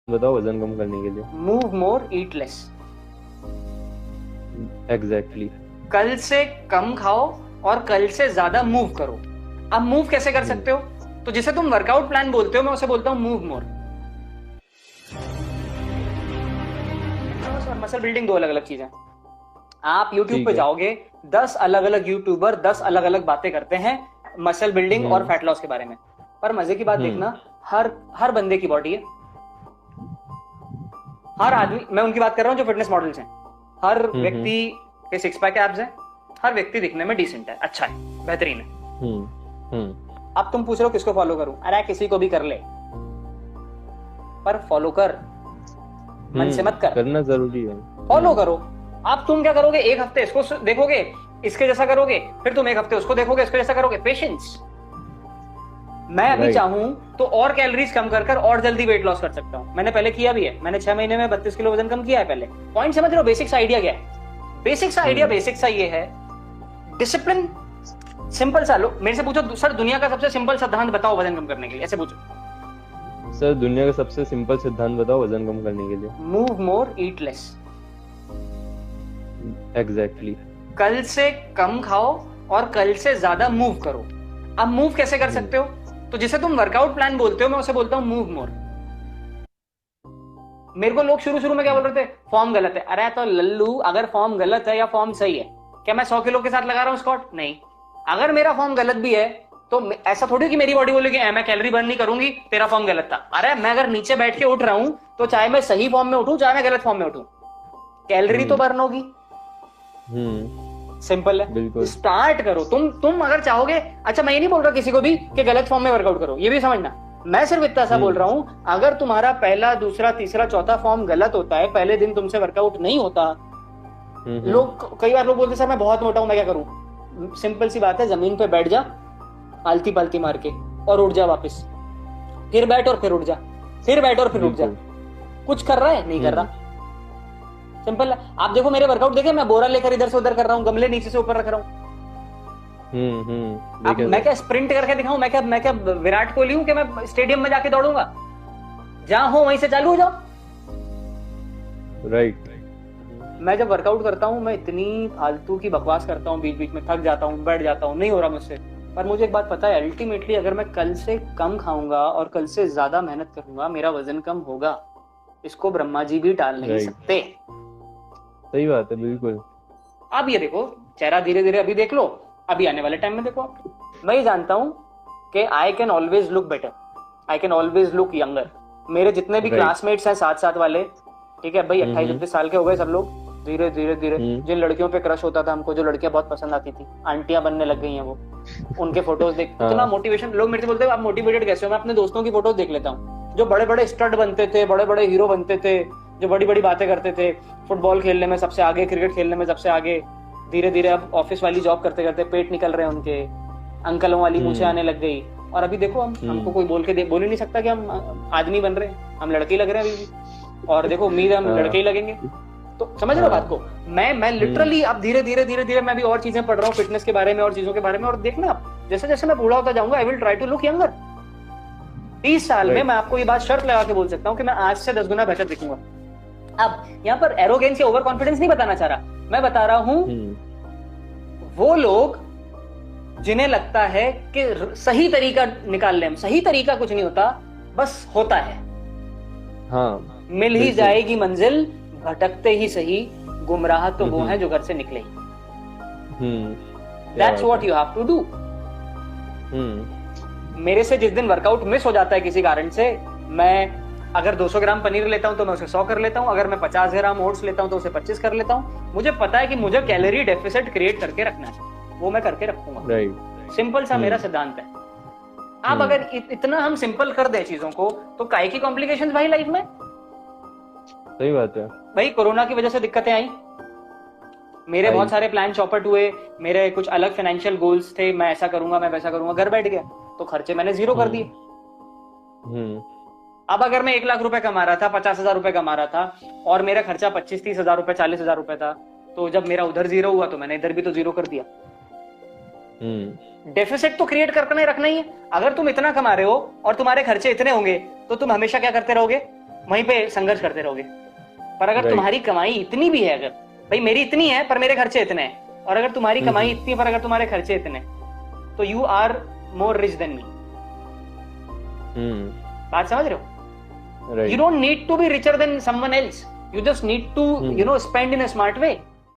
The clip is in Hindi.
बताओ वजन कम करने के लिए। Move more eat less. Exactly. कल से कम खाओ और कल से ज्यादा मूव करो। अब मूव कैसे कर हम्म। सकते हो? तो जिसे तुम वर्कआउट प्लान बोलते हो, मैं उसे बोलता हूं मूव मोर। और मसल बिल्डिंग दो अलग अलग चीजें। आप YouTube ठीक पे है। जाओगे, 10 अलग अलग यूट्यूबर 10 अलग अलग बातें करते हैं मसल बिल्डिंग और हम्म। फैट लॉस के बारे में। पर मजे की बात हम्म। देखना, हर हर बंदे की बॉडी है। हर आदमी, मैं उनकी बात कर रहा हूं जो फिटनेस मॉडल्स हैं। हर हम्म। व्यक्ति के सिक्स पैक एब्स हैं। हर व्यक्ति दिखने में डिसेंट है, अच्छा है, बेहतरीन है। हम्म। हम्म। अब तुम पूछ रहे हो किसको फॉलो करूं? अरे किसी को भी कर ले, पर फॉलो कर, मन से मत कर, करना जरूरी है। फॉलो करो। अब तुम क्या करोगे? एक हफ्ते इसको देखोगे, इसके जैसा करोगे, फिर तुम एक हफ्ते उसको देखोगे, इसके जैसा करोगे। पेशेंस। मैं अभी राइट। चाहूं तो और कैलोरीज कम कर कर और जल्दी वेट लॉस कर सकता हूं। मैंने पहले किया भी है, मैंने 6 महीने में 32 किलो वजन कम किया है पहले। पॉइंट समझ रहे हो? बेसिक सा आइडिया क्या है? बेसिक सा ये है, डिसिप्लिन। सिंपल सा लो, मेरे से पूछो सर दुनिया का सबसे सिंपल सिद्धांत बताओ वजन कम करने के लिए, ऐसे पूछो। सर दुनिया का सबसे सिंपल सिद्धांत बताओ वजन कम करने के लिए। Move more eat less. Exactly. कल से कम खाओ और कल से ज्यादा मूव करो। अब मूव कैसे कर सकते हो? तो जिसे तुम वर्कआउट प्लान बोलते हो, मैं उसे बोलता हूं मूव मोर। मेरे को लोग शुरू शुरू में क्या बोल रहे थे? फॉर्म गलत है। अरे तो लल्लू, अगर फॉर्म गलत है या फॉर्म सही है, क्या मैं 100 किलो के साथ लगा रहा हूं स्क्वाट? नहीं। अगर मेरा फॉर्म गलत भी है तो ऐसा थोड़ी कि मेरी बॉडी बोलेगी मैं कैलोरी बर्न नहीं करूंगी, तेरा फॉर्म गलत था। अरे मैं अगर नीचे बैठ के उठ रहा हूं तो चाहे मैं सही फॉर्म में उठूं चाहे मैं गलत फॉर्म में उठूं, कैलोरी तो हम्म। बर्न होगी। हम्म। सिंपल है, बिल्कुल। स्टार्ट करो। तुम अगर चाहोगे, अच्छा मैं ये नहीं बोल रहा किसी को भी कि गलत फॉर्म में वर्कआउट करो, ये भी समझना। मैं सिर्फ इतना सा बोल हम्म। रहा हूं, अगर तुम्हारा पहला दूसरा तीसरा चौथा फॉर्म गलत होता है, पहले दिन तुमसे वर्कआउट नहीं होता। हम्म। लोग कई बार लोग बोलते सर मैं बहुत मोटा हूं, मैं क्या करूं? सिंपल सी बात है, जमीन पे बैठ जा आलती पालती मार के, और उठ जा वापस। फिर बैठ और फिर उठ जा, फिर बैठ और फिर उठ जा। बिल्कुल। कुछ कर रहा है? नहीं कर हम्म। रहा। सिंपल है। आप देखो मेरे वर्कआउट देखे, मैं बोरा लेकर इधर से उधर कर रहा हूँ, गमले नीचे से ऊपर रख रहा हूँ। अब देखे मैं सर। क्या स्प्रिंट करके दिखाऊं? मैं क्या विराट कोहली हूं कि मैं स्टेडियम में जाके दौड़ूंगा? जहां हो वहीं से चालू हो जाओ। राइट। मैं जब वर्कआउट करता हूं, मैं इतनी फालतू की बकवास करता हूं, बीच बीच में थक जाता हूं, बैठ जाता हूं, नहीं हो रहा मुझसे। पर मुझे एक बात पता है, अल्टीमेटली अगर मैं कल से कम खाऊंगा और कल से ज्यादा मेहनत करूंगा, मेरा वजन कम होगा। इसको ब्रह्मा जी भी टाल नहीं राइट। सकते। सही बात है बिल्कुल। अब ये देखो, चेहरा धीरे धीरे अभी देख लो, अभी आने वाले टाइम में देखो आप। मैं ये जानता हूं कि I can always look better, I can always look younger. मेरे जितने भी राइट। क्लासमेट्स हैं साथ साथ वाले, ठीक है भाई, 28 हम्म। 29 साल के हो गए सब लोग। धीरे धीरे धीरे हम्म। जिन लड़कियों पे क्रश होता था हमको, जो लड़कियां बहुत पसंद आती थी, आंटियां बनने लग गई हैं वो। उनके फोटोज देख, इतना हाँ। मोटिवेशन। लोग मेरे से बोलते हैं आप मोटिवेटेड कैसे हो? मैं अपने दोस्तों की फोटोज देख लेता हूँ, जो बड़े बड़े स्टड बनते थे, बड़े बड़े हीरो बनते थे, जो बड़ी बड़ी बातें करते थे, फुटबॉल खेलने में सबसे आगे, क्रिकेट खेलने में सबसे आगे। धीरे धीरे अब ऑफिस वाली जॉब करते करते पेट निकल रहे हैं उनके, अंकलों वाली मूछें हम्म। आने लग गई। और अभी देखो हमको कोई बोल ही नहीं सकता कि हम आदमी बन रहे हैं, हम लड़के ही लग रहे हैं अभी भी। और देखो उम्मीद है हम लड़के ही लगेंगे। तो समझ रहे हो बात हाँ। को? मैं लिटरली अब धीरे धीरे धीरे धीरे मैं भी और चीजें पढ़ रहा हूँ फिटनेस के बारे में और चीजों के बारे में। और देखना आप, जैसे जैसे मैं बूढ़ा होता जाऊंगा, I will try to look younger. 30 साल में राइट। मैं आपको ये बात शर्त लगा के बोल सकता हूँ कि मैं आज से 10 गुना बेहतर दिखूंगा। अब यहाँ पर एरोगेंस या ओवर कॉन्फिडेंस नहीं बताना चाह रहा, मैं बता रहा हूं वो लोग जिन्हें लगता है कि सही तरीका निकाल ले हम। सही तरीका कुछ नहीं होता, बस होता है। हाँ। मिल ही बिल्कुल। जाएगी मंजिल, भटकते ही सही, गुमराह तो वो हैं जो घर से निकले ही। That's what you have to do. मेरे से जिस दिन वर्कआउट मिस हो जाता है किसी कारण से, मैं अगर 200 ग्राम पनीर लेता हूं तो मैं उसे 100 कर लेता हूं, अगर मैं 50 ग्राम ओट्स लेता हूं तो उसे 25 कर लेता हूं। मुझे पता है कि मुझे कैलोरी डेफिसिट क्रिएट करके रखना है, वो मैं करके रखूंगा। राइट। सिंपल सा मेरा सिद्धांत है। अब अगर इतना हम सिंपल कर दें चीजों को, तो काय की कॉम्प्लिकेशंस भाई लाइफ में? सही बात है। भाई कोरोना की वजह से दिक्कतें आई, मेरे बहुत सारे प्लान चौपट हुए, मेरे कुछ अलग फाइनेंशियल गोल्स थे, मैं ऐसा करूंगा मैं वैसा करूंगा, घर बैठ गया तो खर्चे मैंने जीरो कर दिए। अब अगर मैं 1 लाख रुपए कमा रहा था, 50,000 रुपए कमा रहा था, और मेरा खर्चा 25-30 हजार रुपए 40,000 रुपए था, तो जब मेरा उधर जीरो हुआ तो मैंने इधर भी तो जीरो कर दिया। डेफिसिट तो क्रिएट करना ही रखना ही है। अगर तुम इतना कमा रहे हो और तुम्हारे खर्चे इतने होंगे तो तुम हमेशा क्या करते रहोगे? वहीं पे संघर्ष करते रहोगे। पर अगर Right. तुम्हारी कमाई इतनी भी है, अगर भाई मेरी इतनी है पर मेरे खर्चे इतने हैं, और अगर तुम्हारी कमाई इतनी है पर अगर तुम्हारे खर्चे इतने, तो you are more rich than me. बात समझ रहे हो? Right. You don't need to be richer than someone else. You just need to, Hmm. spend in a smart way.